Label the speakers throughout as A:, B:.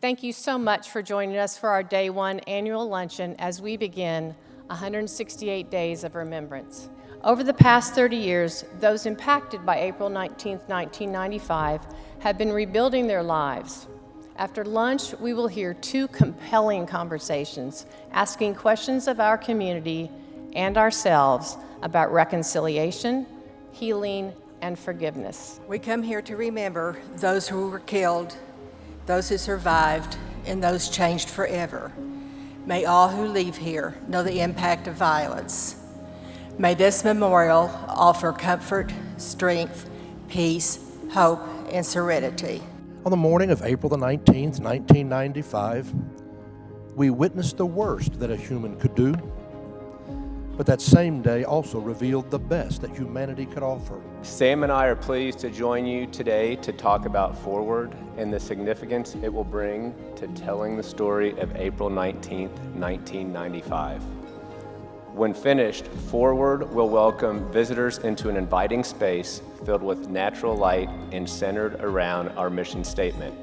A: Thank you so much for joining us for our Day 1 annual luncheon as we begin 168 Days of Remembrance. Over the past 30 years, those impacted by April 19, 1995 have been rebuilding their lives. After lunch, we will hear 2 compelling conversations asking questions of our community and ourselves about reconciliation, healing, and forgiveness.
B: We come here to remember those who were killed, those who survived, and those changed forever. May all who leave here know the impact of violence. May this memorial offer comfort, strength, peace, hope, and serenity.
C: On the morning of April the 19th, 1995, we witnessed the worst that a human could do, but that same day also revealed the best that humanity could offer.
D: Sam and I are pleased to join you today to talk about Forward and the significance it will bring to telling the story of April 19th, 1995. When finished, Forward will welcome visitors into an inviting space filled with natural light and centered around our mission statement,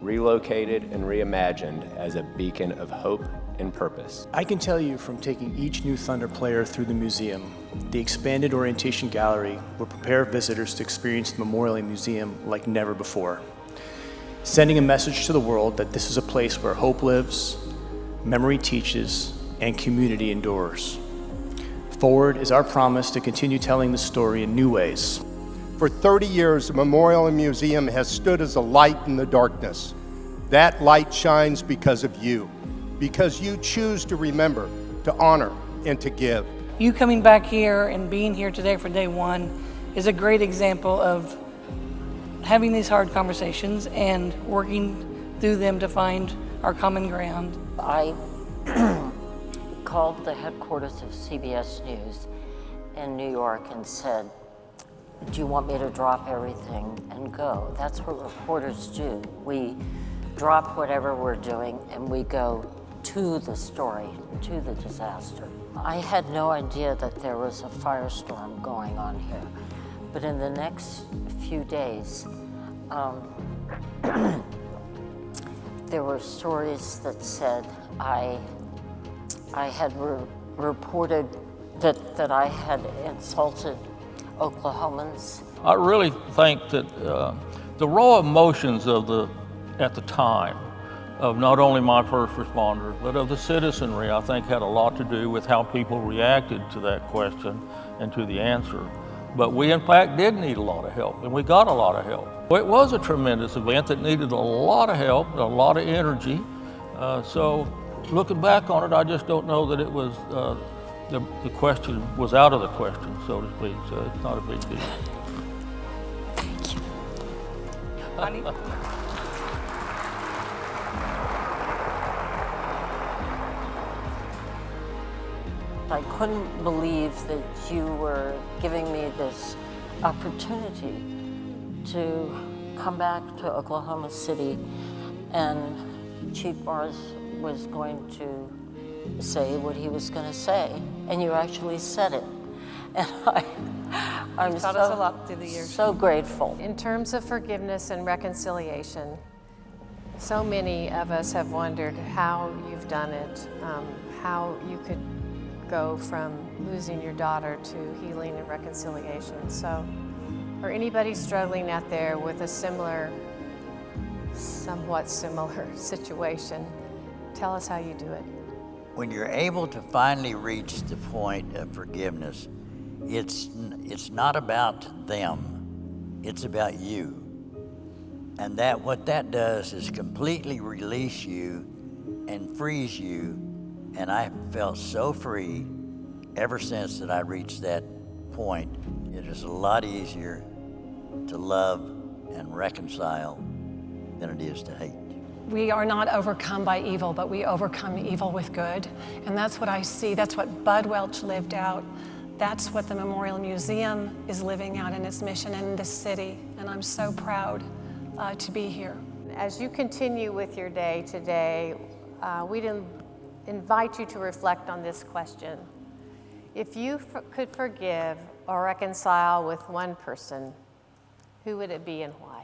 D: relocated and reimagined as a beacon of hope and purpose.
E: I can tell you from taking each New Thunder player through the museum, the expanded orientation gallery will prepare visitors to experience the Memorial Museum like never before, sending a message to the world that this is a place where hope lives, memory teaches, and community endures. Forward is our promise to continue telling the story in new ways.
F: For 30 years, the Memorial and Museum has stood as a light in the darkness. That light shines because of you, because you choose to remember, to honor, and to give.
G: You coming back here and being here today for Day 1 is a great example of having these hard conversations and working through them to find our common ground.
H: I called the headquarters of CBS News in New York and said, "Do you want me to drop everything and go?" That's what reporters do. We drop whatever we're doing and we go to the story, to the disaster. I had no idea that there was a firestorm going on here, but in the next few days, there were stories that said I had reported that I had insulted Oklahomans.
I: I really think that the raw emotions at the time of not only my first responders, but of the citizenry, I think had a lot to do with how people reacted to that question and to the answer. But we in fact did need a lot of help, and we got a lot of help. It was a tremendous event that needed a lot of help, a lot of energy. So looking back on it, I just don't know that it was, the question was out of the question, so to speak, so it's not a big deal.
G: Thank you. Connie?
H: I couldn't believe that you were giving me this opportunity to come back to Oklahoma City, and Chief Mars was going to say what he was going to say, and you actually said it. And I'm
A: Taught us a lot through the years.
H: so grateful.
A: In terms of forgiveness and reconciliation, so many of us have wondered how you've done it, how you could go from losing your daughter to healing and reconciliation. So for anybody struggling out there with a somewhat similar situation, tell us how you do it.
J: When you're able to finally reach the point of forgiveness, it's not about them, it's about you. And what that does is completely release you and frees you. And I felt so free ever since that I reached that point. It is a lot easier to love and reconcile than it is to hate.
K: We are not overcome by evil, but we overcome evil with good. And that's what I see. That's what Bud Welch lived out. That's what the Memorial Museum is living out in its mission in this city. And I'm so proud to be here.
A: As you continue with your day today, we'd invite you to reflect on this question. If you could forgive or reconcile with one person, who would it be and why?